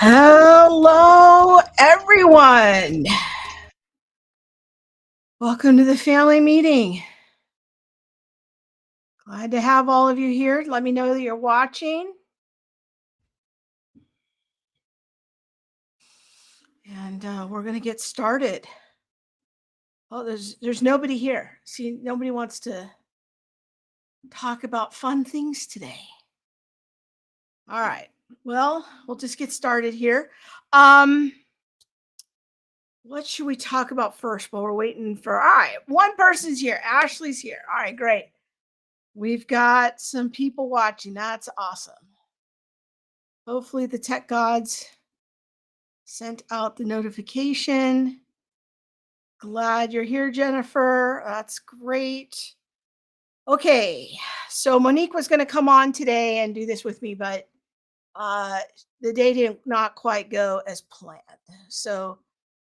Hello, everyone. Welcome to the family meeting. Glad to have all of you here. Let me know that you're watching. And we're going to get started. Oh, there's nobody here. See, nobody wants to talk about fun things today. All right. Well, we'll just get started here. What should we talk about first while we're waiting for? All right, one person's here. Ashley's here. All right, great. We've got some people watching. That's awesome. Hopefully the tech gods sent out the notification. Glad you're here, Jennifer. That's great. Okay, so Monique was going to come on today and do this with me, but the day did not quite go as planned. So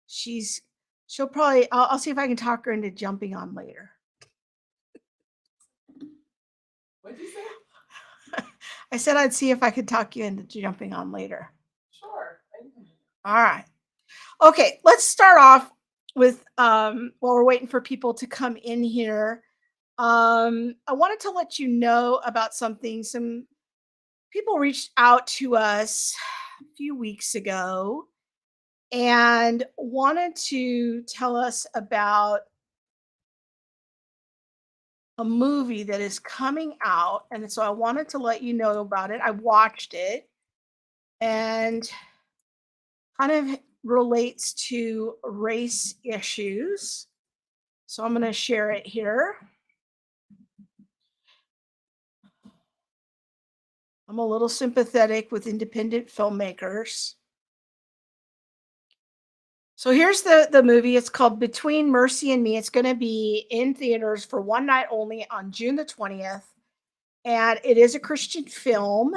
she'll probably, I'll see if I can talk her into jumping on later. What'd you say? I said I'd see if I could talk you into jumping on later. Sure. All right. Okay, let's start off with while we're waiting for people to come in here. I wanted to let you know about something. Some people reached out to us a few weeks ago and wanted to tell us about a movie that is coming out. And so I wanted to let you know about it. I watched it and kind of relates to race issues. So I'm going to share it here. I'm a little sympathetic with independent filmmakers. So here's the movie. It's called Between Mercy and Me. It's going to be in theaters for one night only on June the 20th. And it is a Christian film.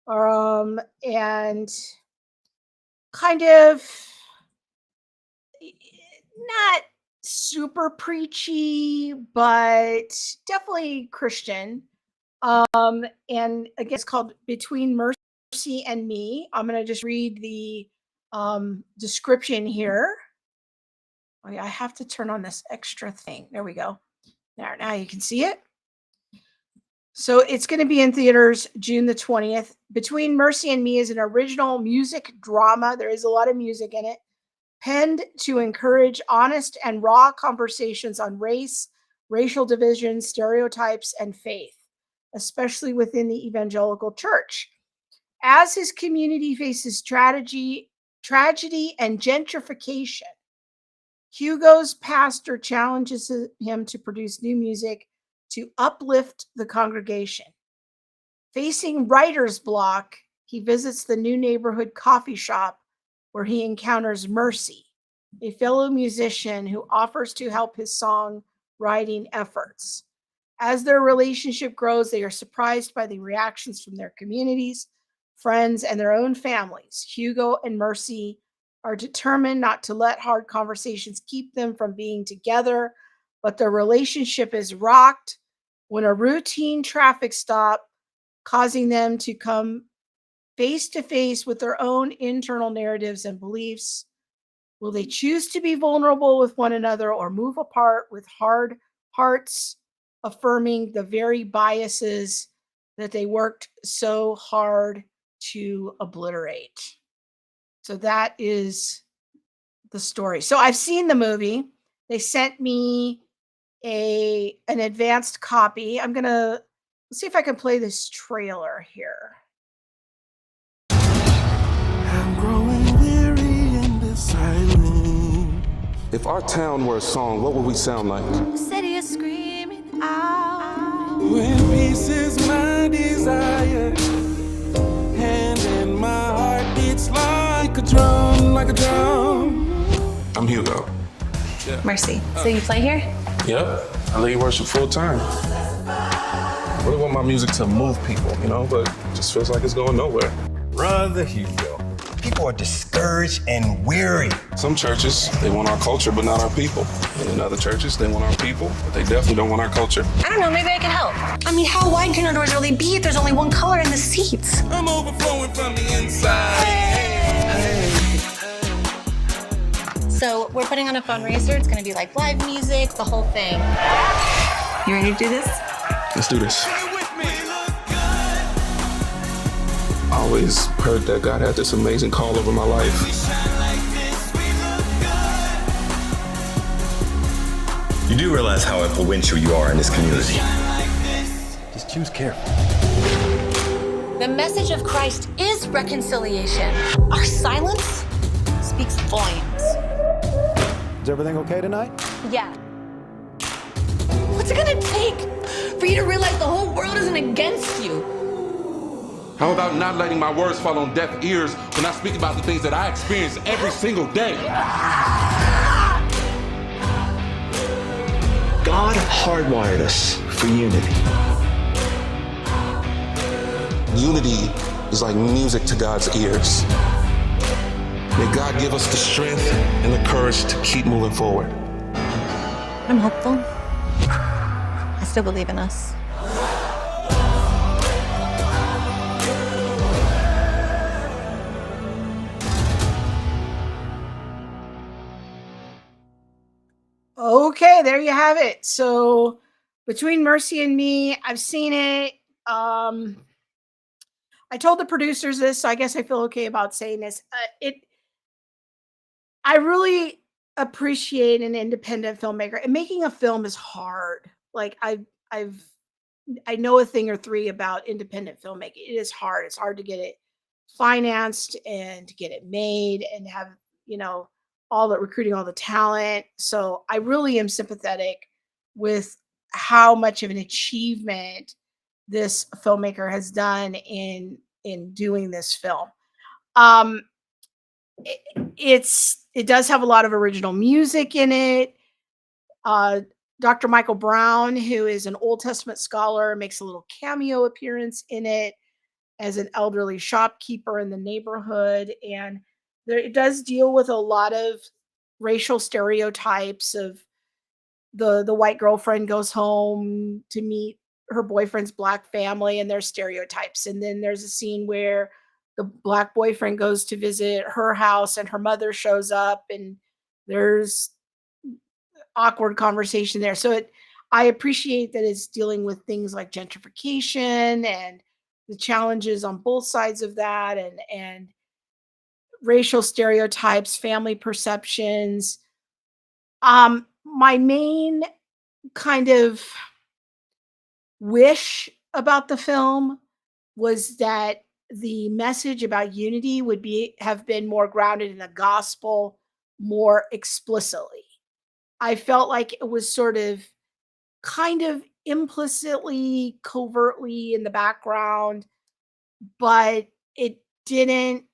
And kind of not super preachy, but definitely Christian. And again, it's called Between Mercy and Me. I'm going to just read the description here. Oh, yeah, I have to turn on this extra thing. There we go. There, now you can see it. So it's going to be in theaters June the 20th. Between Mercy and Me is an original music drama. There is a lot of music in it, penned to encourage honest and raw conversations on race, racial divisions, stereotypes, and faith, especially within the evangelical church. As his community faces tragedy and gentrification, Hugo's pastor challenges him to produce new music to uplift the congregation. Facing writer's block, he visits the new neighborhood coffee shop where he encounters Mercy, a fellow musician who offers to help his songwriting efforts. As their relationship grows, they are surprised by the reactions from their communities, friends, and their own families. Hugo and Mercy are determined not to let hard conversations keep them from being together, but their relationship is rocked when a routine traffic stop causing them to come face to face with their own internal narratives and beliefs. Will they choose to be vulnerable with one another or move apart with hard hearts, affirming the very biases that they worked so hard to obliterate? So that is the story. So I've seen the movie. They sent me an advanced copy. I'm gonna see if I can play this trailer here. I'm growing weary in this silence. If our town were a song, what would we sound like? The city is screaming out. When peace is my desire, hand in my heart beats like a drum, like a drum. I'm Hugo. Mercy. So you play here? Yep, I lead worship full time. I really want my music to move people, but it just feels like it's going nowhere. Brother Hugo, people are discouraged and weary. Some churches, they want our culture, but not our people. And in other churches, they want our people, but they definitely don't want our culture. I don't know, maybe I can help. I mean, how wide can our doors really be if there's only one color in the seats? I'm overflowing from the inside. So we're putting on a fundraiser. It's gonna be like live music, the whole thing. You ready to do this? Let's do this. I always heard that God had this amazing call over my life. You do realize how influential you are in this community. Just choose carefully. The message of Christ is reconciliation. Our silence speaks volumes. Is everything okay tonight? Yeah. What's it gonna take for you to realize the whole world isn't against you? How about not letting my words fall on deaf ears when I speak about the things that I experience every single day? God hardwired us for unity. Unity is like music to God's ears. May God give us the strength and the courage to keep moving forward. I'm hopeful. I still believe in us. Okay, there you have it. So Between Mercy and Me, I've seen it. I told the producers this, so I guess I feel okay about saying this. I really appreciate an independent filmmaker. And making a film is hard. Like I know a thing or three about independent filmmaking. It is hard. It's hard to get it financed and to get it made and have, all the recruiting, all the talent. So I really am sympathetic with how much of an achievement this filmmaker has done in doing this film. Um, it does have a lot of original music in it. Dr. Michael Brown, who is an Old Testament scholar, makes a little cameo appearance in it as an elderly shopkeeper in the neighborhood. And it does deal with a lot of racial stereotypes of the white girlfriend goes home to meet her boyfriend's black family and their stereotypes. And then there's a scene where the black boyfriend goes to visit her house and her mother shows up and there's awkward conversation there. So I appreciate that it's dealing with things like gentrification and the challenges on both sides of that and racial stereotypes, family perceptions. My main kind of wish about the film was that the message about unity would have been more grounded in the gospel more explicitly. I felt like it was sort of kind of implicitly, covertly in the background, but it didn't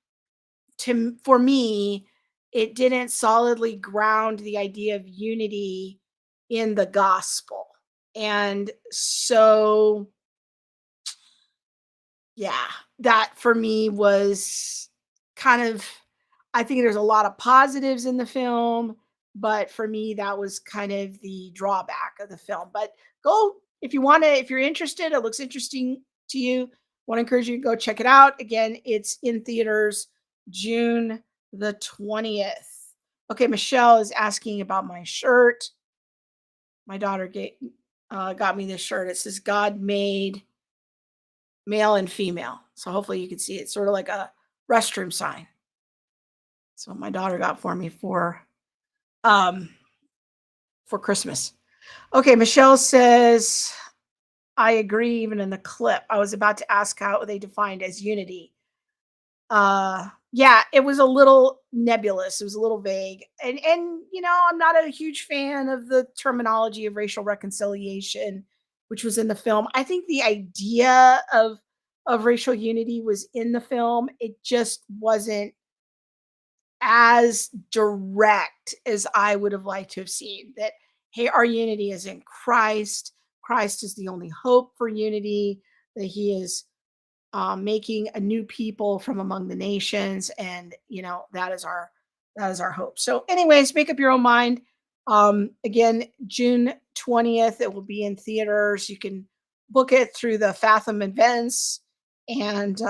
for me, it didn't solidly ground the idea of unity in the gospel. And so yeah, that for me was kind of, I think there's a lot of positives in the film, but for me, that was kind of the drawback of the film. But go, if you want to, if you're interested, it looks interesting to you, want to encourage you to go check it out. Again, it's in theaters June the 20th. Okay, Michelle is asking about my shirt. My daughter got me this shirt. It says God made male and female. So hopefully you can see it. It's sort of like a restroom sign. So my daughter got for me for Christmas. Okay, Michelle says, I agree even in the clip. I was about to ask how they defined as unity. Yeah, it was a little nebulous. It was a little vague. And I'm not a huge fan of the terminology of racial reconciliation, which was in the film. I think the idea of racial unity was in the film. It just wasn't as direct as I would have liked to have seen. That, hey, our unity is in Christ. Christ is the only hope for unity, that he is making a new people from among the nations. And, that is our hope. So anyways, make up your own mind. Again, June 20th, it will be in theaters. You can book it through the Fathom events. And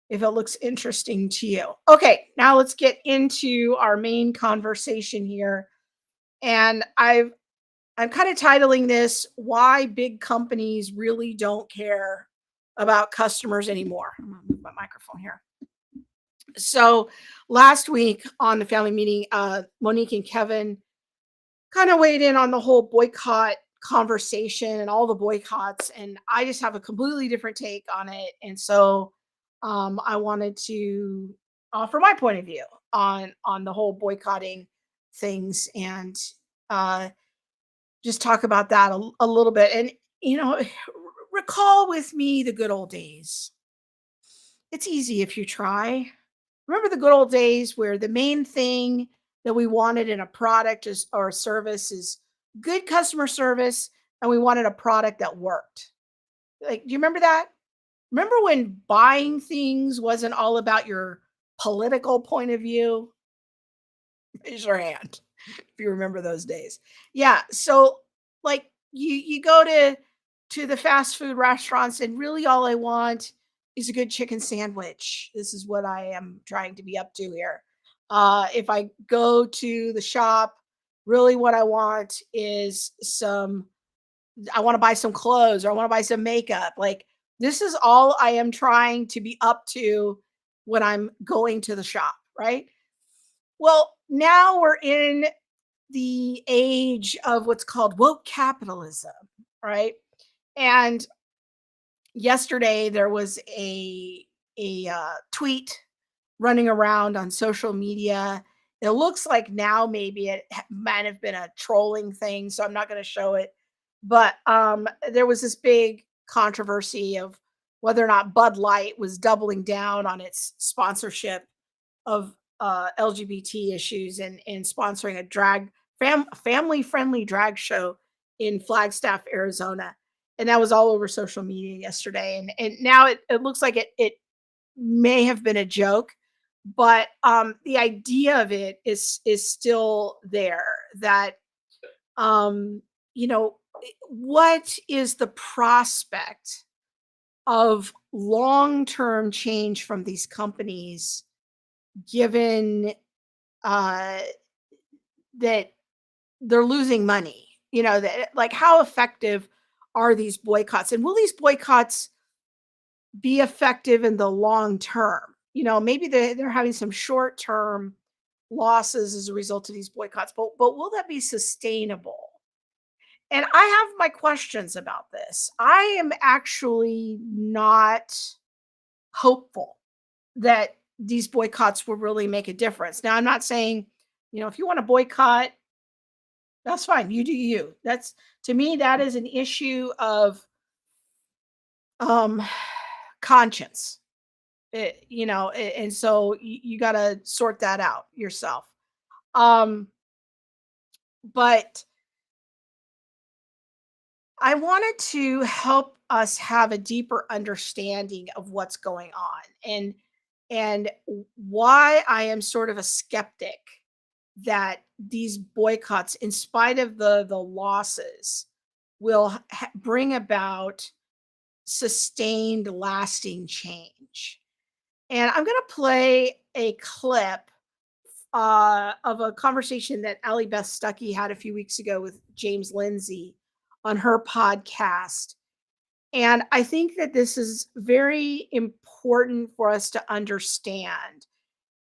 if it looks interesting to you. Okay, now let's get into our main conversation here. And I'm kind of titling this Why Big Companies Really Don't Care About Customers Anymore. I'm gonna move my microphone here. So last week on the family meeting, Monique and Kevin kind of weighed in on the whole boycott conversation and all the boycotts, and I just have a completely different take on it. And so I wanted to offer my point of view on the whole boycotting things, and uh, just talk about that a little bit. And recall with me the good old days. It's easy if you try. Remember the good old days where the main thing that we wanted in a product or a service is good customer service, and we wanted a product that worked. Like, do you remember that? Remember when buying things wasn't all about your political point of view? Raise your hand if you remember those days. Yeah. So like you go to the fast food restaurants, and really all I want is a good chicken sandwich. This is what I am trying to be up to here. If I go to the shop, really what I want is I want to buy some clothes, or I want to buy some makeup. Like, this is all I am trying to be up to when I'm going to the shop, right? Well, now we're in the age of what's called woke capitalism, right? And yesterday there was a tweet running around on social media. It looks like now maybe it might have been a trolling thing, so I'm not going to show it. But there was this big controversy of whether or not Bud Light was doubling down on its sponsorship of LGBT issues, and sponsoring a family friendly drag show in Flagstaff, Arizona. And that was all over social media yesterday. And now it looks like it may have been a joke, but the idea of it is still there. That um, what is the prospect of long-term change from these companies, given uh, that they're losing money? That, like, how effective are these boycotts, and will these boycotts be effective in the long term? Maybe they're having some short term losses as a result of these boycotts, but will that be sustainable? And I have my questions about this. I am actually not hopeful that these boycotts will really make a difference. Now, I'm not saying, if you want to boycott, that's fine. You do you. That's, to me, that is an issue of um conscience. And so you got to sort that out yourself. Um but I wanted to help us have a deeper understanding of what's going on, and why I am sort of a skeptic that these boycotts, in spite of the losses, will bring about sustained, lasting change. And I'm going to play a clip of a conversation that Allie Beth Stuckey had a few weeks ago with James Lindsay on her podcast. And I think that this is very important for us to understand.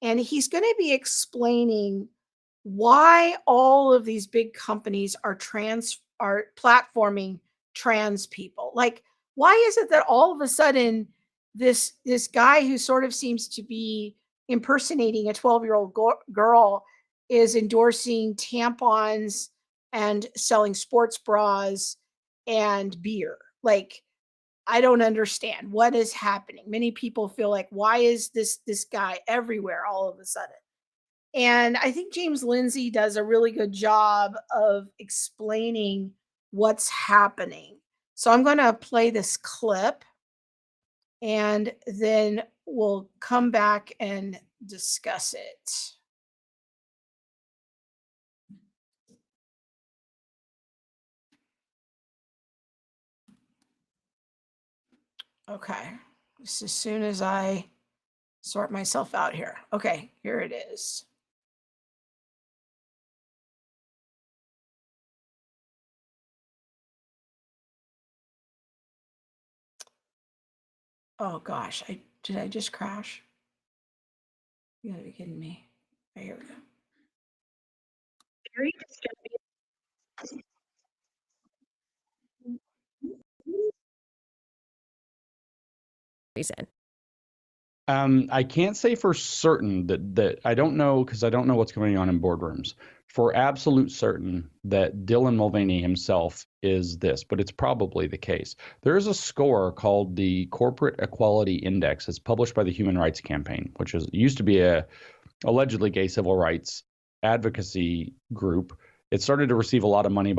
And he's going to be explaining why all of these big companies are platforming trans people. Like, why is it that all of a sudden this guy who sort of seems to be impersonating a 12-year-old girl is endorsing tampons and selling sports bras and beer? Like, I don't understand what is happening. Many people feel like, why is this guy everywhere all of a sudden? And I think James Lindsay does a really good job of explaining what's happening. So I'm going to play this clip, and then we'll come back and discuss it. Okay. Just as soon as I sort myself out here. Okay, here it is. Oh gosh, did I just crash? You gotta be kidding me. Right, here we go. Reason. I can't say for certain that I don't know, because I don't know what's going on in boardrooms. For absolute certain that Dylan Mulvaney himself is this, but it's probably the case. There is a score called the Corporate Equality Index. It's published by the Human Rights Campaign, which used to be a allegedly gay civil rights advocacy group. It started to receive a lot of money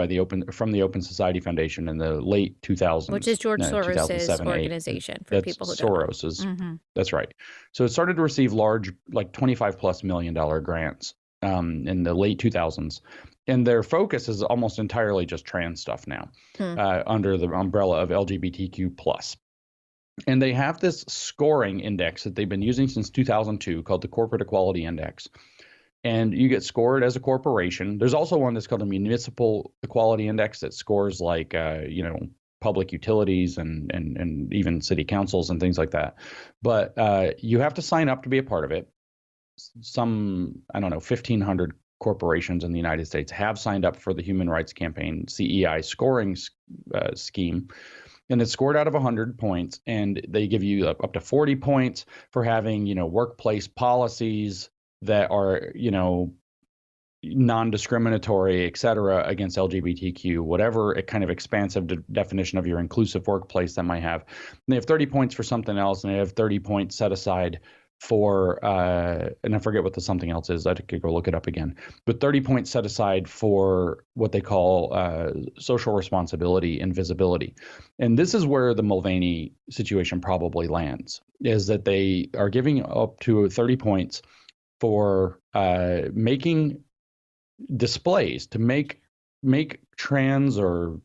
from the Open Society Foundation in the late 2000s, Which is George Soros's 2007, 8. organization, for That's people who don't know. Soros's. Mhm. That's right. So it started to receive large, like $25+ million grants in the late 2000s. And their focus is almost entirely just trans stuff now, under the umbrella of LGBTQ+. And they have this scoring index that they've been using since 2002 called the Corporate Equality Index. And you get scored as a corporation. There's also one that's called a Municipal Equality Index that scores like, public utilities and even city councils and things like that. But you have to sign up to be a part of it. Some, 1,500 corporations in the United States have signed up for the Human Rights Campaign CEI scoring scheme. And it's scored out of 100 points. And they give you up to 40 points for having, workplace policies that are, non-discriminatory, et cetera, against LGBTQ, whatever a kind of expansive definition of your inclusive workplace that might have. And they have 30 points for something else, and they have 30 points set aside for, and I forget what the something else is. I could go look it up again. But 30 points set aside for what they call social responsibility and visibility. And this is where the Mulvaney situation probably lands, is that they are giving up to 30 points for making displays to make trans or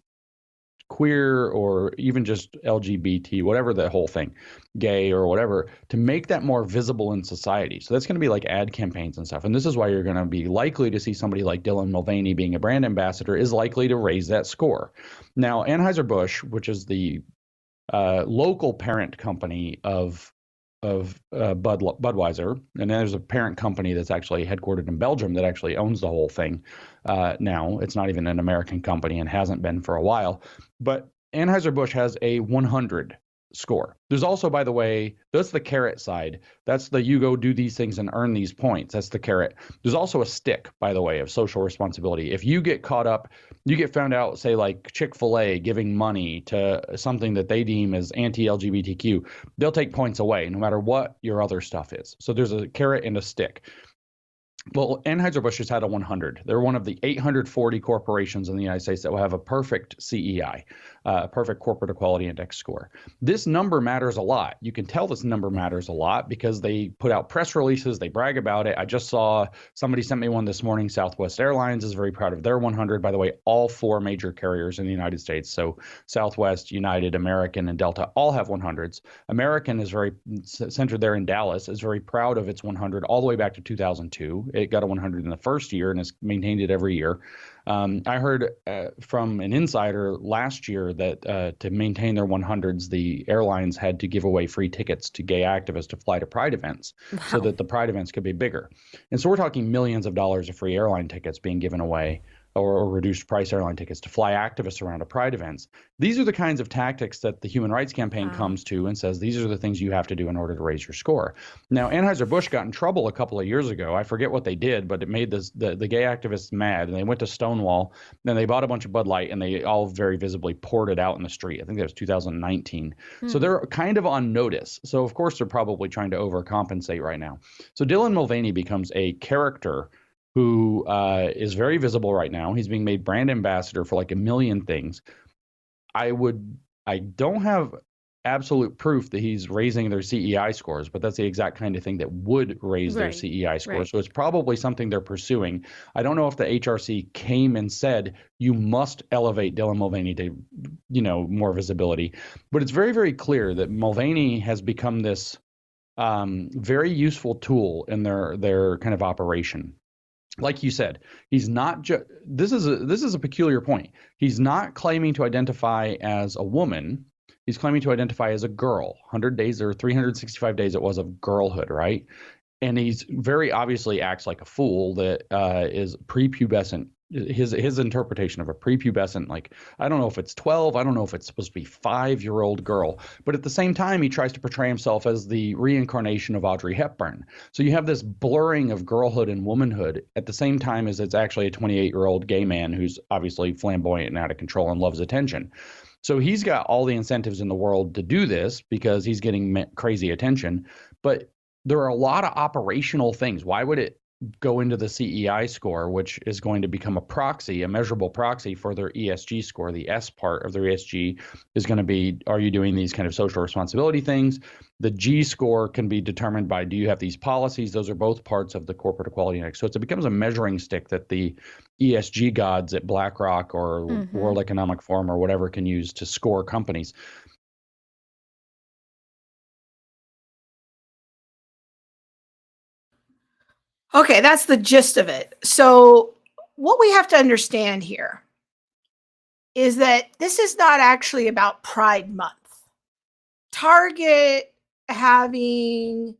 queer or even just LGBT, whatever the whole thing, gay or whatever, to make that more visible in society. So that's going to be like ad campaigns and stuff. And this is why you're going to be likely to see somebody like Dylan Mulvaney being a brand ambassador is likely to raise that score. Now, Anheuser-Busch, which is the local parent company of Budweiser, and there's a parent company that's actually headquartered in Belgium that actually owns the whole thing. Now it's not even an American company and hasn't been for a while, but Anheuser-Busch has a 100 score. There's also, by the way, that's the carrot side. That's the you go do these things and earn these points. That's the carrot. There's also a stick, by the way, of social responsibility. If you get caught up, you get found out, say like Chick-fil-A giving money to something that they deem as anti-LGBTQ, they'll take points away no matter what your other stuff is. So there's a carrot and a stick. Well, Anheuser-Busch has had a 100. They're one of the 840 corporations in the United States that will have a perfect CEI, perfect Corporate Equality Index score. This number matters a lot. You can tell this number matters a lot because they put out press releases. They brag about it. I just saw somebody sent me one this morning. Southwest Airlines is very proud of their 100. By the way, all 4 major carriers in the United States, so Southwest, United, American, and Delta, all have 100s. American is very centered there in Dallas, is very proud of its 100 all the way back to 2002. It got a 100 in the first year and has maintained it every year. I heard from an insider last year that to maintain their 100s, the airlines had to give away free tickets to gay activists to fly to Pride events so that the Pride events could be bigger. And so we're talking millions of dollars of free airline tickets being given away, or reduced price airline tickets to fly activists around to Pride events. These are the kinds of tactics that the Human Rights Campaign comes to and says, these are the things you have to do in order to raise your score. Now, Anheuser-Busch got in trouble a couple of years ago. I forget what they did, but it made the gay activists mad, and they went to Stonewall, then they bought a bunch of Bud Light, and they all very visibly poured it out in the street. I think that was 2019. So they're kind of on notice. So, of course, they're probably trying to overcompensate right now. So Dylan Mulvaney becomes a character who is very visible right now. He's being made brand ambassador for like a million things. I don't have absolute proof that he's raising their CEI scores, but that's the exact kind of thing that would raise their CEI scores. Right. So it's probably something they're pursuing. I don't know if the HRC came and said, you must elevate Dylan Mulvaney to, more visibility, but it's very, very clear that Mulvaney has become this very useful tool in their kind of operation. Like you said, he's not just this is a peculiar point. He's not claiming to identify as a woman. He's claiming to identify as a girl. 100 days or 365 days it was of girlhood, right? And he's very obviously acts like a fool that is prepubescent. His interpretation of a prepubescent, like, I don't know if it's 12, I don't know if it's supposed to be 5-year-old girl, but at the same time he tries to portray himself as the reincarnation of Audrey Hepburn. So you have this blurring of girlhood and womanhood at the same time as it's actually a 28-year-old gay man who's obviously flamboyant and out of control and loves attention. So he's got all the incentives in the world to do this because he's getting crazy attention. But there are a lot of operational things. Why would it go into the CEI score, which is going to become a proxy, a measurable proxy for their ESG score? The S part of their ESG is going to be, are you doing these kind of social responsibility things? The G score can be determined by, do you have these policies? Those are both parts of the corporate equality index. So it becomes a measuring stick that the ESG gods at BlackRock or World Economic Forum or whatever can use to score companies. Okay, that's the gist of it. So what we have to understand here is that this is not actually about Pride Month. Target having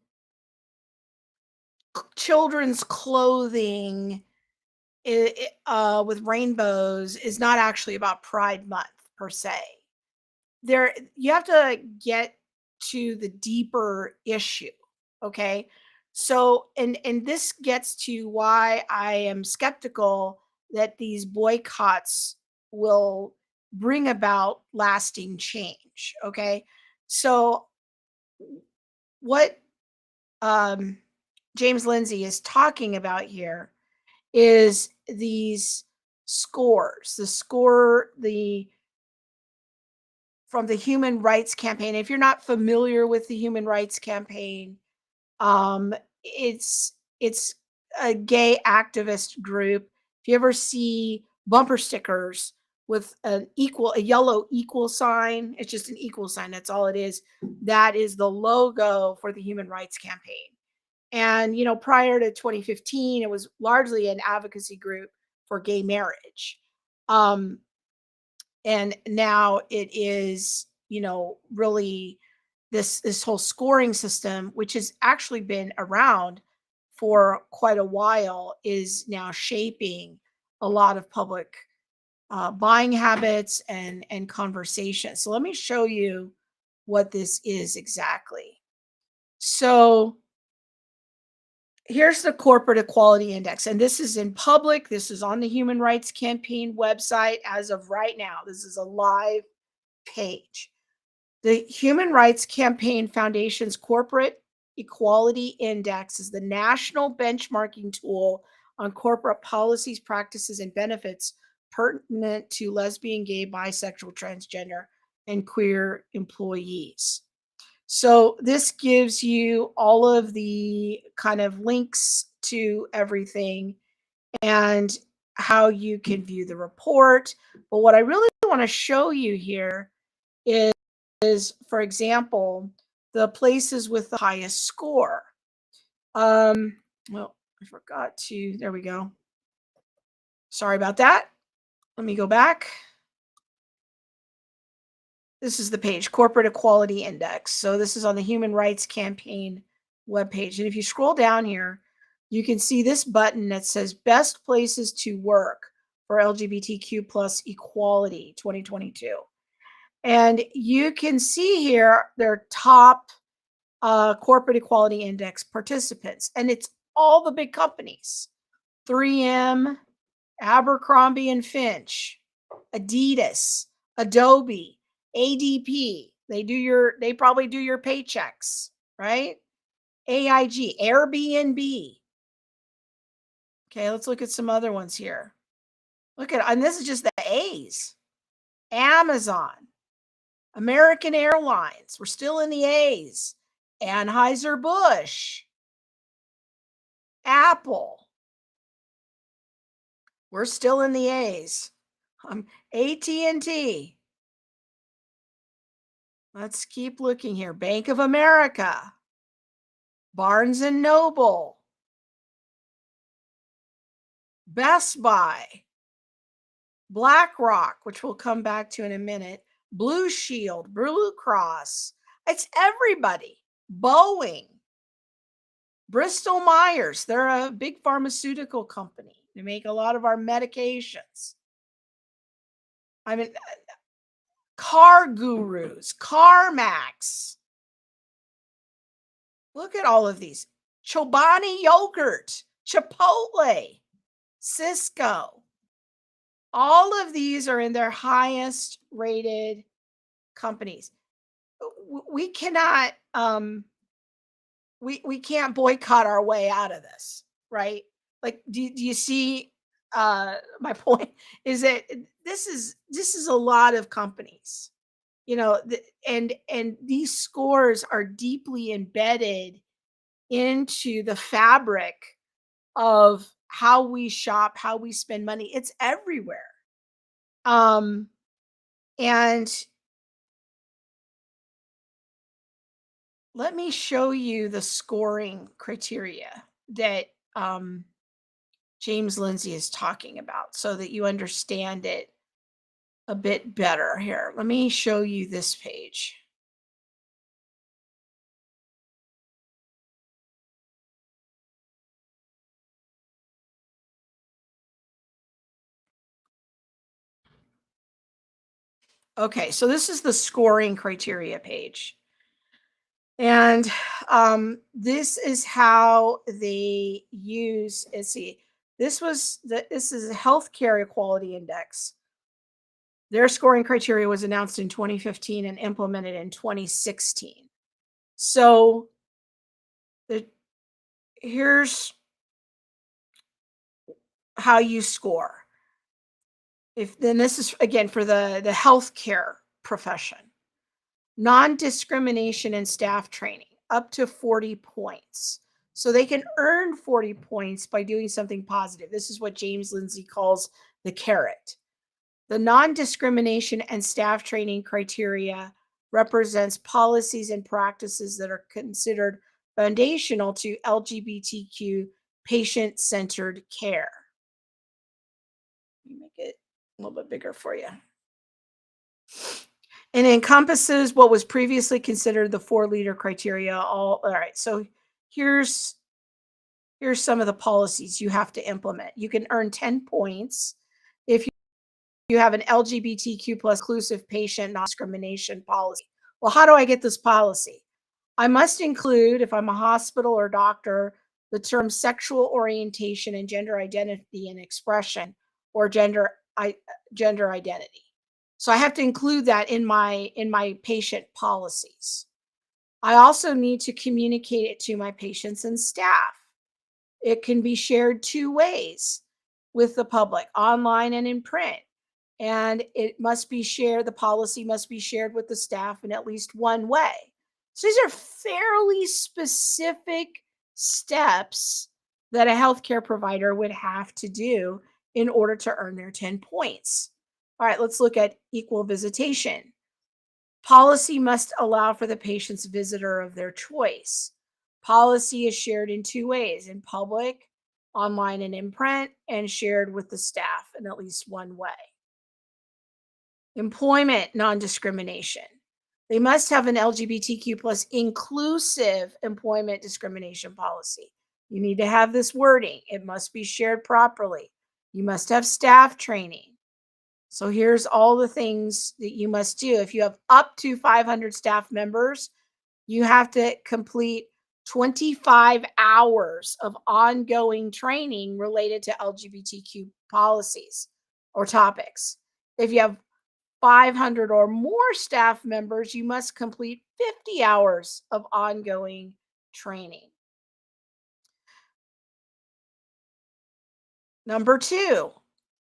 children's clothing with rainbows is not actually about Pride Month per se. You have to get to the deeper issue, okay? So, and this gets to why I am skeptical that these boycotts will bring about lasting change, okay? So, what James Lindsay is talking about here is these scores, from the Human Rights Campaign. If you're not familiar with the Human Rights Campaign, it's a gay activist group. If you ever see bumper stickers with a yellow equal sign, it's just an equal sign. That's all it is. That is the logo for the Human Rights Campaign. And, prior to 2015, it was largely an advocacy group for gay marriage. And now it is, really this whole scoring system, which has actually been around for quite a while, is now shaping a lot of public buying habits and conversation. So let me show you what this is exactly. So here's the Corporate Equality Index, and this is in public. This is on the Human Rights Campaign website as of right now. This is a live page. The Human Rights Campaign Foundation's Corporate Equality Index is the national benchmarking tool on corporate policies, practices, and benefits pertinent to lesbian, gay, bisexual, transgender, and queer employees. So this gives you all of the kind of links to everything and how you can view the report. But what I really want to show you here is, for example, the places with the highest score. Well, I forgot to, there we go. Sorry about that. Let me go back. This is the page, Corporate Equality Index. So this is on the Human Rights Campaign webpage. And if you scroll down here, you can see this button that says Best Places to Work for LGBTQ plus Equality 2022. And you can see here their top Corporate Equality Index participants. And it's all the big companies. 3M, Abercrombie and Finch, Adidas, Adobe, ADP. They probably do your paychecks, right? AIG, Airbnb. Okay, let's look at some other ones here. And this is just the A's. Amazon, American Airlines, we're still in the A's. Anheuser-Busch, Apple, we're still in the A's. AT&T. Let's keep looking here. Bank of America, Barnes and Noble, Best Buy, BlackRock, which we'll come back to in a minute, Blue Shield, Blue Cross. It's everybody. Boeing, Bristol Myers, they're a big pharmaceutical company. They make a lot of our medications. I mean, Car Gurus, CarMax. Look at all of these. Chobani Yogurt, Chipotle, Cisco. All of these are in their highest rated companies. We cannot we can't boycott our way out of this, right? Like, do you see my point is that this is a lot of companies, you know, and these scores are deeply embedded into the fabric of how we shop, how we spend money. It's everywhere. And let me show you the scoring criteria that James Lindsay is talking about so that you understand it a bit better here. Let me show you this page. Okay, so this is the scoring criteria page. And this is how they use, let's see, this is a healthcare equality index. Their scoring criteria was announced in 2015 and implemented in 2016. So here's how you score. Then this is again for the healthcare profession. Non-discrimination in staff training, up to 40 points. So they can earn 40 points by doing something positive. This is what James Lindsay calls the carrot. The non-discrimination and staff training criteria represents policies and practices that are considered foundational to LGBTQ patient-centered care. Let me make it a little bit bigger for you. And encompasses what was previously considered the 4 leader criteria. All right. So here's some of the policies you have to implement. You can earn 10 points if you have an LGBTQ plus inclusive patient non-discrimination policy. Well, how do I get this policy? I must include, if I'm a hospital or doctor, the term sexual orientation and gender identity and expression, or gender identity. So I have to include that in my patient policies. I also need to communicate it to my patients and staff. It can be shared 2 ways with the public, online and in print. And it must be shared, the policy must be shared with the staff in at least 1 way. So these are fairly specific steps that a healthcare provider would have to do in order to earn their 10 points. All right, let's look at equal visitation. Policy must allow for the patient's visitor of their choice. Policy is shared in 2 ways, in public, online and in print, and shared with the staff in at least 1 way. Employment non-discrimination. They must have an LGBTQ plus inclusive employment discrimination policy. You need to have this wording. It must be shared properly. You must have staff training. So here's all the things that you must do. If you have up to 500 staff members, you have to complete 25 hours of ongoing training related to LGBTQ policies or topics. If you have 500 or more staff members, you must complete 50 hours of ongoing training. Number 2,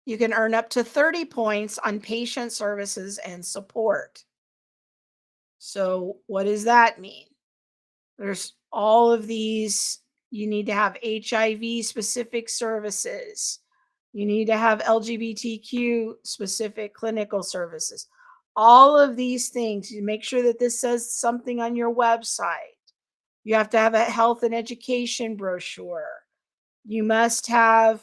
you can earn up to 30 points on patient services and support. So what does that mean? There's all of these. You need to have HIV specific services. You need to have LGBTQ specific clinical services. All of these things, you make sure that this says something on your website. You have to have a health and education brochure. You must have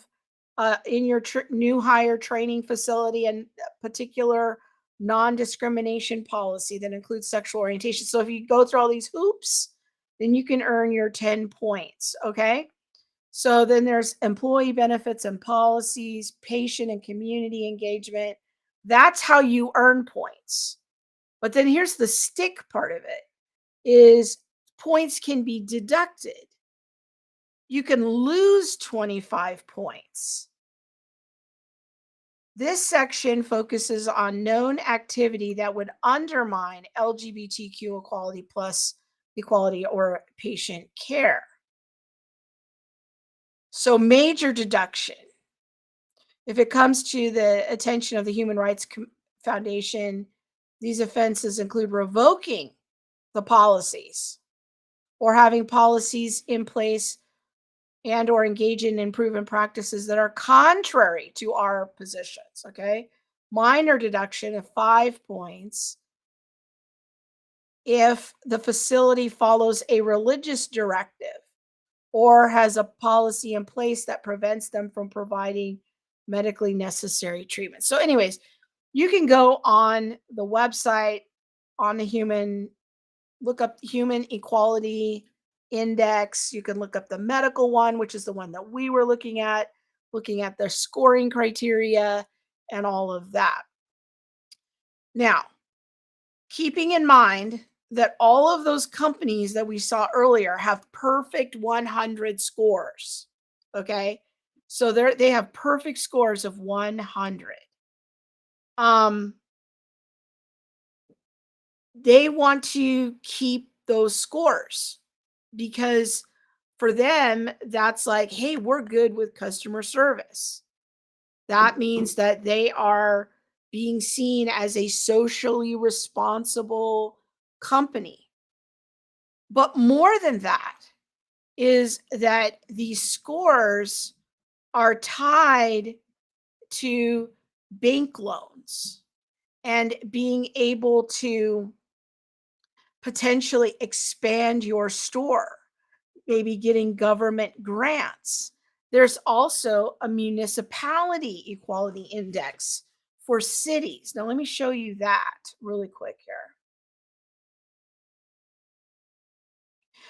in your new hire training facility a particular non-discrimination policy that includes sexual orientation. So if you go through all these hoops, then you can earn your 10 points. Okay. So then there's employee benefits and policies, patient and community engagement. That's how you earn points. But then here's the stick part of it is points can be deducted. You can lose 25 points. This section focuses on known activity that would undermine LGBTQ equality plus equality or patient care. So major deduction. If it comes to the attention of the Human Rights Foundation, these offenses include revoking the policies or having policies in place and or engaging in proven practices that are contrary to our positions, okay? Minor deduction of 5 points if the facility follows a religious directive or has a policy in place that prevents them from providing medically necessary treatment. So anyways, you can go on the website on the look up Human Equality Index. You can look up the medical one, which is the one that we were looking at their scoring criteria and all of that. Now, keeping in mind that all of those companies that we saw earlier have perfect 100 scores. Okay. So they have perfect scores of 100. They want to keep those scores because for them, that's like, hey, we're good with customer service. That means that they are being seen as a socially responsible company. But more than that is that these scores are tied to bank loans and being able to potentially expand your store, maybe getting government grants. There's also a municipality equality index for cities. Now, let me show you that really quick here.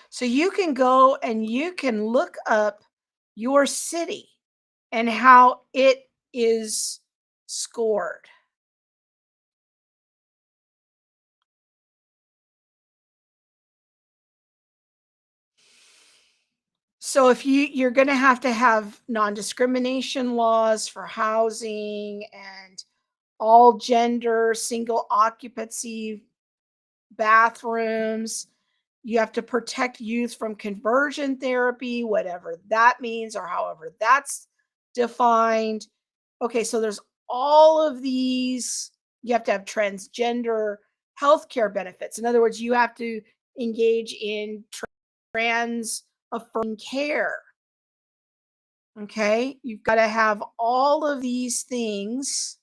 So you can go and you can look up your city and how it is scored. So if you're going to have non-discrimination laws for housing and all gender, single occupancy bathrooms. You have to protect youth from conversion therapy, whatever that means, or however that's defined. Okay, so there's all of these. You have to have transgender healthcare benefits. In other words, you have to engage in trans affirming care. Okay, you've got to have all of these things.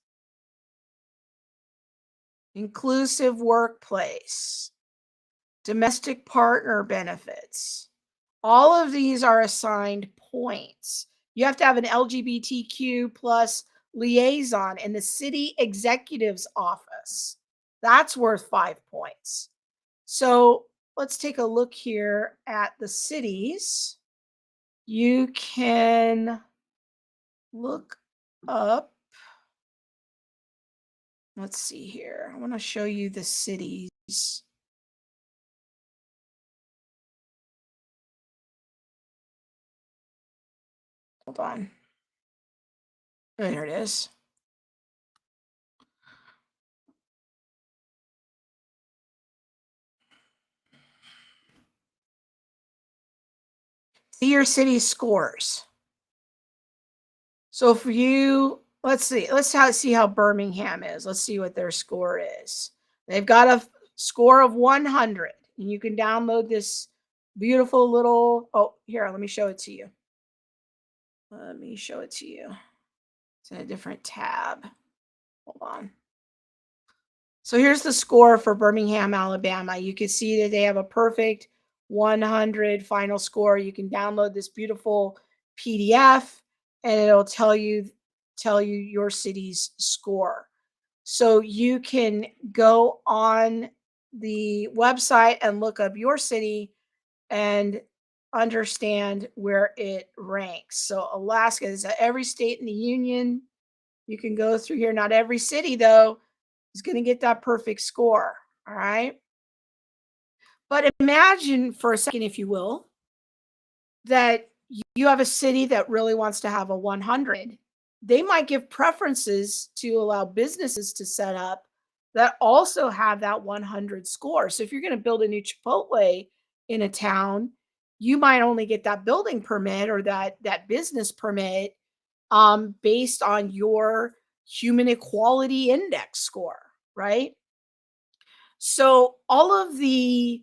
Inclusive workplace, domestic partner benefits. All of these are assigned points. You have to have an LGBTQ plus liaison in the city executive's office. That's worth 5 points. So let's take a look here at the cities. You can look up. Let's see here. I want to show you the cities. Hold on. There it is. See your city scores. So for you, let's see how Birmingham is. Let's see what their score is. They've got a score of 100. And you can download this beautiful little, oh, here, let me show it to you. Let me show it to you. It's in a different tab. Hold on. So here's the score for Birmingham, Alabama. You can see that they have a perfect 100 final score. You can download this beautiful PDF and it'll tell you your city's score. So you can go on the website and look up your city and understand where it ranks. So Alaska is every state in the union. You can go through here. Not every city, though, is going to get that perfect score. All right. But imagine for a second, if you will, that you have a city that really wants to have a 100. They might give preferences to allow businesses to set up that also have that 100 score. So if you're going to build a new Chipotle in a town, you might only get that building permit or that business permit based on your human equality index score, right? So all of the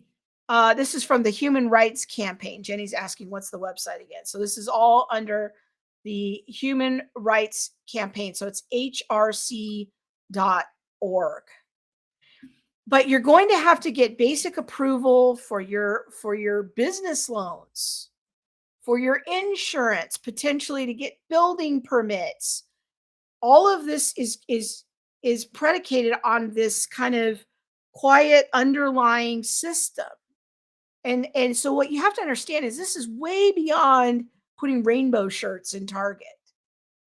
this is from the Human Rights Campaign. Jenny's asking what's the website again. So this is all under the Human Rights Campaign. So it's hrc.org. But you're going to have to get basic approval for your business loans, for your insurance, potentially to get building permits. All of this is predicated on this kind of quiet underlying system. And so what you have to understand is this is way beyond putting rainbow shirts in Target.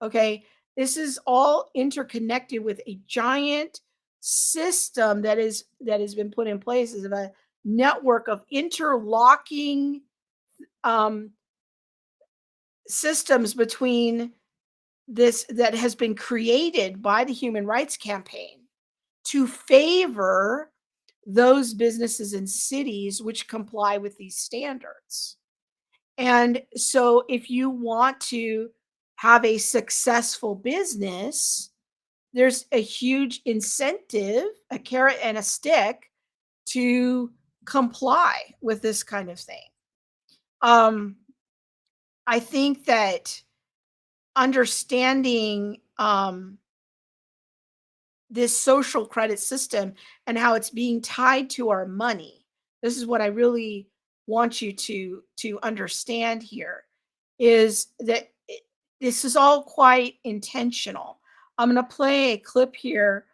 Okay? This is all interconnected with a giant system that has been put in place as a network of interlocking systems between this that has been created by the Human Rights Campaign to favor those businesses and cities which comply with these standards. And so if you want to have a successful business, there's a huge incentive, a carrot and a stick, to comply with this kind of thing. I think that understanding this social credit system and how it's being tied to our money. This is what I really want you to understand here, is that this is all quite intentional. I'm going to play a clip here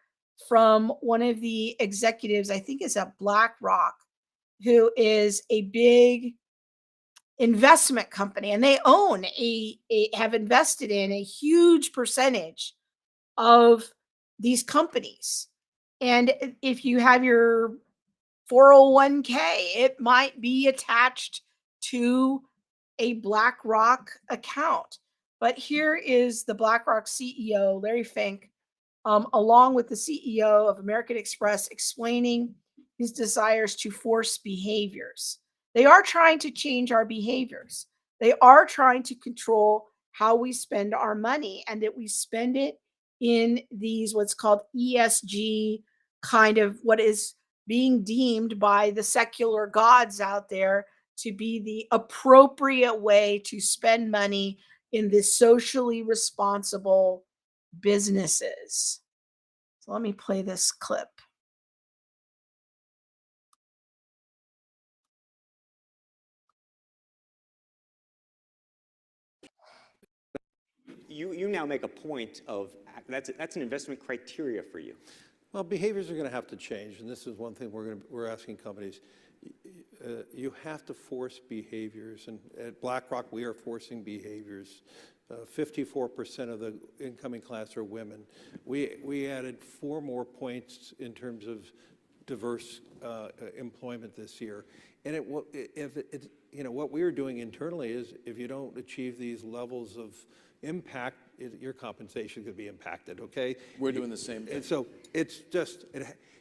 from one of the executives, I think it's at BlackRock, who is a big investment company, and they own have invested in a huge percentage of these companies. And if you have your 401k, it might be attached to a BlackRock account. But here is the BlackRock CEO, Larry Fink, along with the CEO of American Express, explaining his desires to force behaviors. They are trying to change our behaviors. They are trying to control how we spend our money, and that we spend it in these what's called ESG, kind of what is being deemed by the secular gods out there to be the appropriate way to spend money in this socially responsible businesses. So let me play this clip. You now make a point of that's an investment criteria for you. Well, behaviors are going to have to change, and this is one thing we're asking companies. You have to force behaviors, and at BlackRock we are forcing behaviors. 54% of the incoming class are women. We added 4 more points in terms of diverse employment this year. And what we're doing internally is, if you don't achieve these levels of impact, your compensation could be impacted. Okay, we're doing the same thing. And so it's just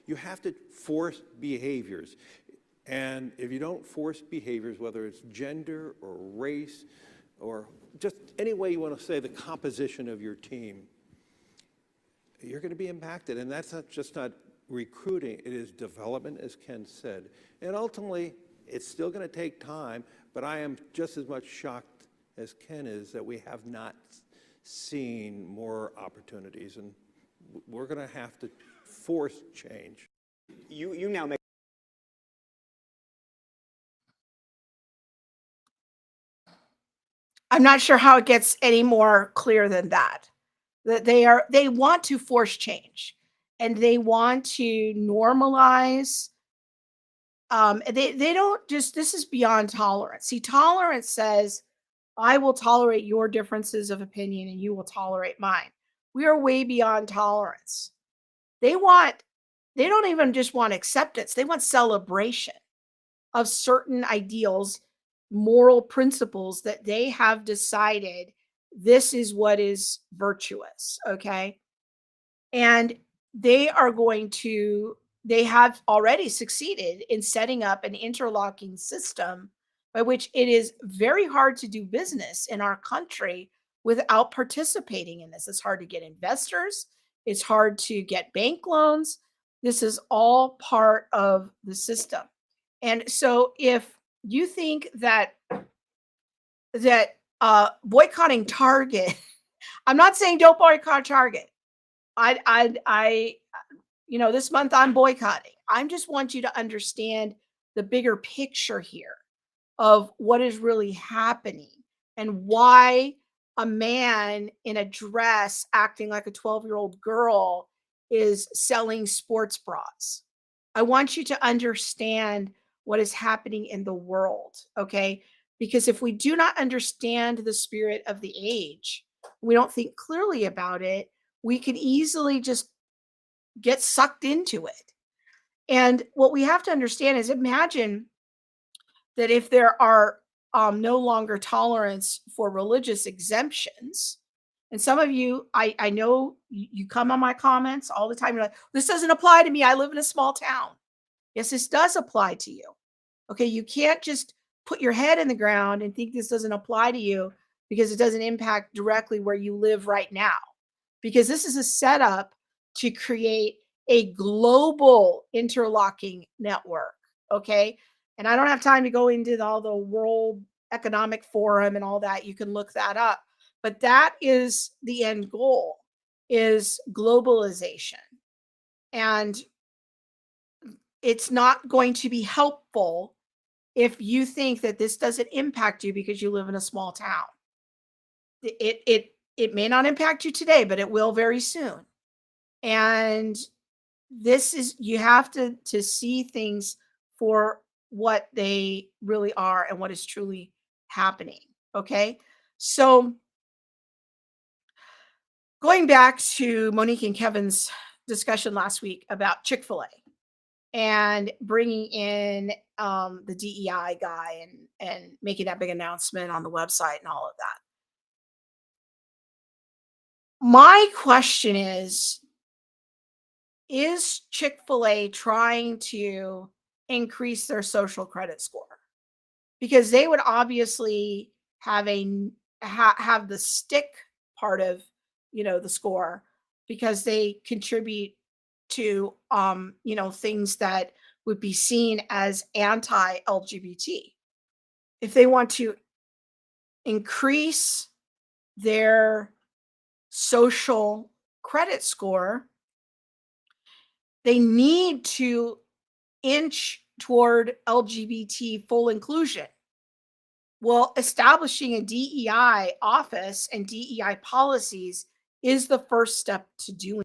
you have to force behaviors, and if you don't force behaviors, whether it's gender or race or just any way you want to say the composition of your team, you're going to be impacted. And that's not recruiting, it is development, as Ken said. And ultimately, it's still going to take time, but I am just as much shocked as Ken is that we have not seen more opportunities, and we're going to have to force change. You now make I'm not sure how it gets any more clear than that. That they want to force change, and they want to normalize. They don't just, this is beyond tolerance. See, tolerance says, I will tolerate your differences of opinion and you will tolerate mine. We are way beyond tolerance. They want, they don't even just want acceptance, they want celebration of certain ideals, moral principles that they have decided this is what is virtuous. Okay. And they are going to, they have already succeeded in setting up an interlocking system by which it is very hard to do business in our country without participating in this. It's hard to get investors, it's hard to get bank loans. This is all part of the system. And so if you think that boycotting Target, I'm not saying don't boycott Target. I this month I'm boycotting. I just want you to understand the bigger picture here of what is really happening and why a man in a dress acting like a 12-year-old girl is selling sports bras. I want you to understand what is happening in the world, okay? Because if we do not understand the spirit of the age, we don't think clearly about it, we can easily just get sucked into it. And what we have to understand is, imagine that if there are no longer tolerance for religious exemptions, and some of you, I know you come on my comments all the time, you're like, this doesn't apply to me, I live in a small town. Yes, this does apply to you. Okay, you can't just put your head in the ground and think this doesn't apply to you because it doesn't impact directly where you live right now. Because this is a setup to create a global interlocking network. Okay. And I don't have time to go into all the World Economic Forum and all that. You can look that up. But that is the end goal, is globalization. And it's not going to be helpful if you think that this doesn't impact you because you live in a small town. It may not impact you today, but it will very soon. And this is, you have to see things for what they really are and what is truly happening. Okay. So going back to Monique and Kevin's discussion last week about Chick-fil-A and bringing in the DEI guy and making that big announcement on the website and all of that. My question is Chick-fil-A trying to increase their social credit score? Because they would obviously have have the stick part of, the score, because they contribute to things that would be seen as anti-LGBT. If they want to increase their social credit score, they need to inch toward LGBT full inclusion. Well, establishing a DEI office and DEI policies is the first step to doing.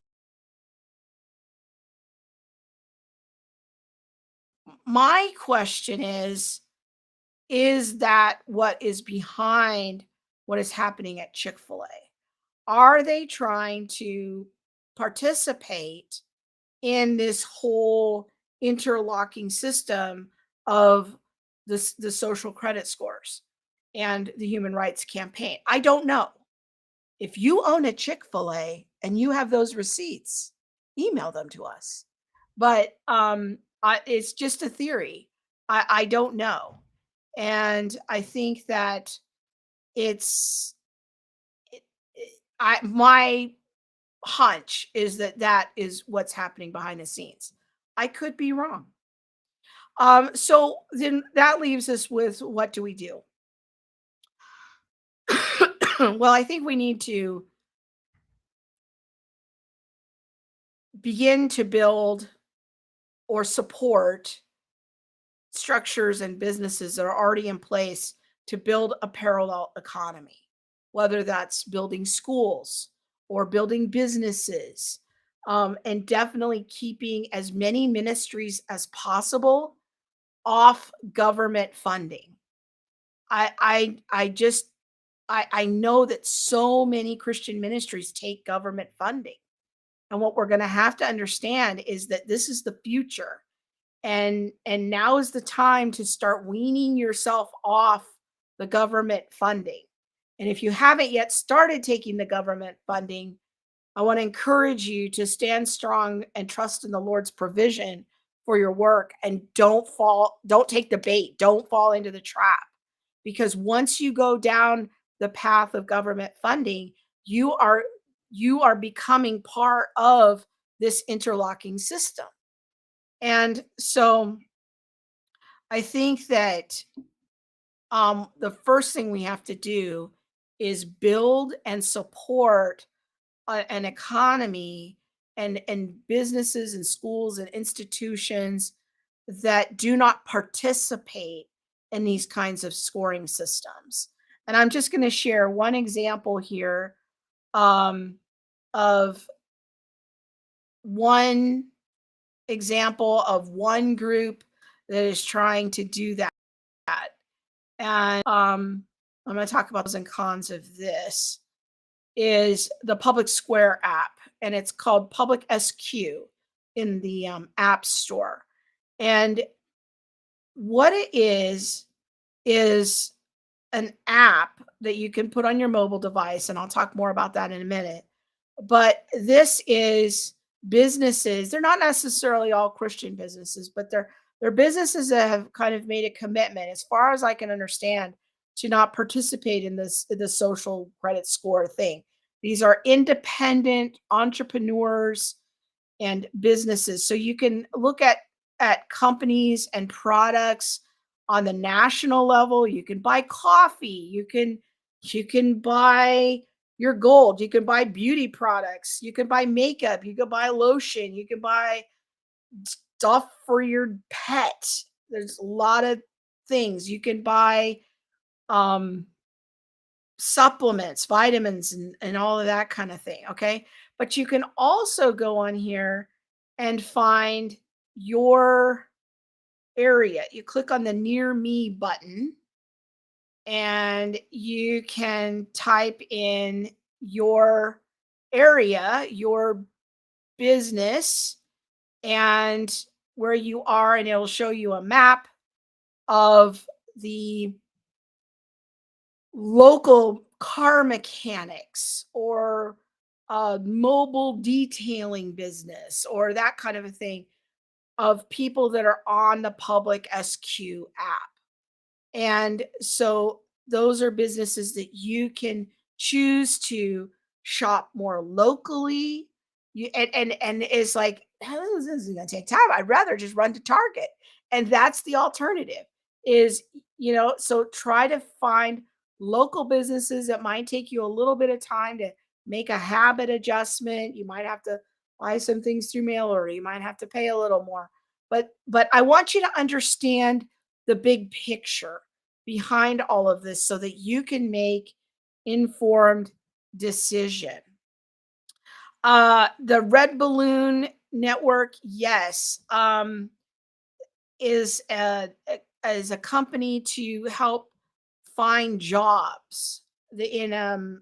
My question is that what is behind what is happening at Chick-fil-A? Are they trying to participate in this whole interlocking system of the social credit scores and the human rights campaign? I don't know. If you own a Chick-fil-A and you have those receipts, email them to us. But it's just a theory. I don't know. And I think that my hunch is that is what's happening behind the scenes. I could be wrong. So then that leaves us with, what do we do? Well, I think we need to begin to build or support structures and businesses that are already in place to build a parallel economy, whether that's building schools or building businesses, and definitely keeping as many ministries as possible off government funding. I just I know that so many Christian ministries take government funding. And what we're going to have to understand is that this is the future. And now is the time to start weaning yourself off the government funding. And if you haven't yet started taking the government funding, I want to encourage you to stand strong and trust in the Lord's provision for your work, and don't take the bait, don't fall into the trap. Because once you go down the path of government funding, you are becoming part of this interlocking system. And so I think that the first thing we have to do is build and support an economy and businesses and schools and institutions that do not participate in these kinds of scoring systems. And I'm just going to share one example here, of one example of one group that is trying to do that. And I'm going to talk about pros and cons of this. Is the Public Square app, and it's called Public SQ in the App Store. And what it is an app that you can put on your mobile device, and I'll talk more about that in a minute. But this is businesses. They're not necessarily all Christian businesses, but they're businesses that have kind of made a commitment, as far as I can understand, to not participate in the social credit score thing. These are independent entrepreneurs and businesses. So you can look at companies and products on the national level. You can buy coffee, you can buy your gold, you can buy beauty products, you can buy makeup, you can buy lotion, you can buy stuff for your pet. There's a lot of things. You can buy supplements, vitamins, and all of that kind of thing. Okay. But you can also go on here and find your area. You click on the Near Me button and you can type in your area, your business, and where you are, and it'll show you a map of the local car mechanics or a mobile detailing business or that kind of a thing, of people that are on the Public SQ app. And so those are businesses that you can choose to shop more locally. And it's like, "Oh, this is going to take time. I'd rather just run to Target." And that's the alternative is, so try to find local businesses that might take you a little bit of time to make a habit adjustment. You might have to buy some things through mail order. You might have to pay a little more. But I want you to understand the big picture behind all of this so that you can make informed decision. The Red Balloon Network, yes, is a company to help find jobs in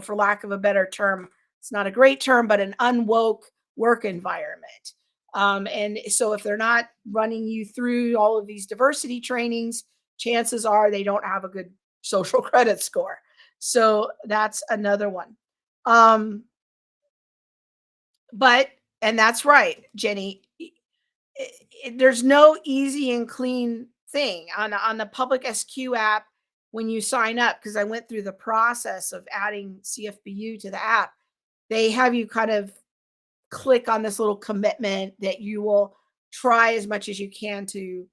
for lack of a better term, it's not a great term, but an unwoke work environment. And so if they're not running you through all of these diversity trainings, chances are they don't have a good social credit score. So that's another one. And that's right, Jenny. There's no easy and clean thing on the Public SQ app when you sign up, because I went through the process of adding CFBU to the app. They have you kind of click on this little commitment that you will try as much as you can to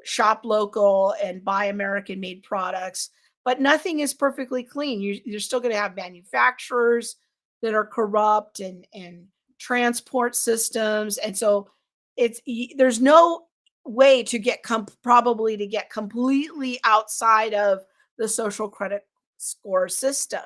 shop local and buy American made products, but nothing is perfectly clean. You're still going to have manufacturers that are corrupt and transport systems. And so there's no way to get probably to get completely outside of the social credit score system.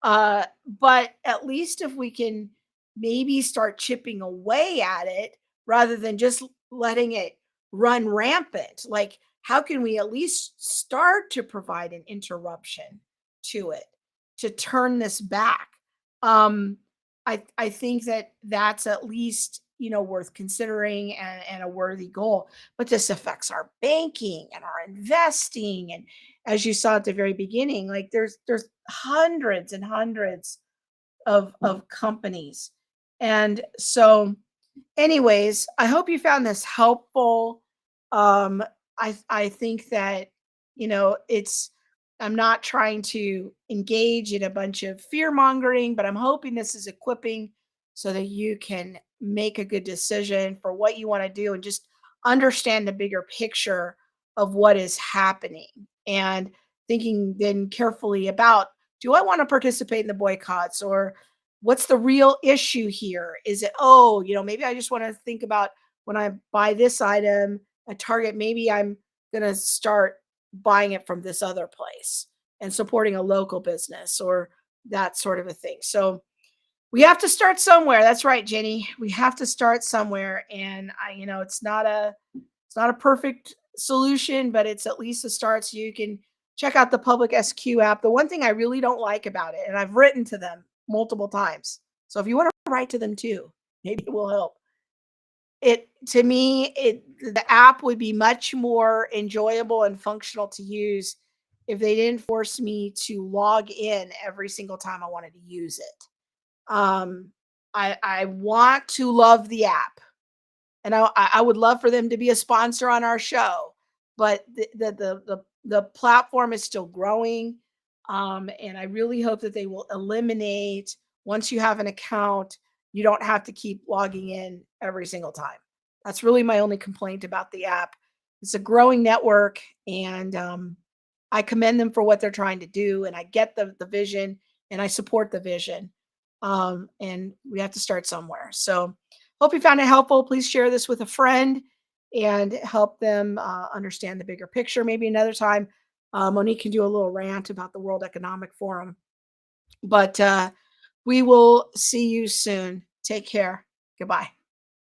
But at least if we can maybe start chipping away at it rather than just letting it run rampant, like how can we at least start to provide an interruption to it to turn this back? Um, I think that that's at least worth considering and a worthy goal. But this affects our banking and our investing, and as you saw at the very beginning, like there's hundreds and hundreds of companies. And so anyways, I hope you found this helpful. Um, I think that it's I'm not trying to engage in a bunch of fear mongering, but I'm hoping this is equipping so that you can make a good decision for what you want to do and just understand the bigger picture of what is happening and thinking then carefully about, do I want to participate in the boycotts, or what's the real issue here? Is it, oh, maybe I just want to think about when I buy this item at Target, maybe I'm going to start buying it from this other place and supporting a local business or that sort of a thing. So we have to start somewhere. That's right, Jenny. We have to start somewhere. And it's not a perfect solution, but it's at least a start. So you can check out the Public SQ app. The one thing I really don't like about it, and I've written to them multiple times. So if you want to write to them too, maybe it will help. To me, the app would be much more enjoyable and functional to use if they didn't force me to log in every single time I wanted to use it. I want to love the app, and I would love for them to be a sponsor on our show, but the platform is still growing, and I really hope that they will eliminate, once you have an account, you don't have to keep logging in every single time. That's really my only complaint about the app. It's a growing network, and I commend them for what they're trying to do, and I get the vision, and I support the vision. And we have to start somewhere. So hope you found it helpful. Please share this with a friend and help them understand the bigger picture. Maybe another time, Monique can do a little rant about the World Economic Forum. But we will see you soon. Take care. Goodbye.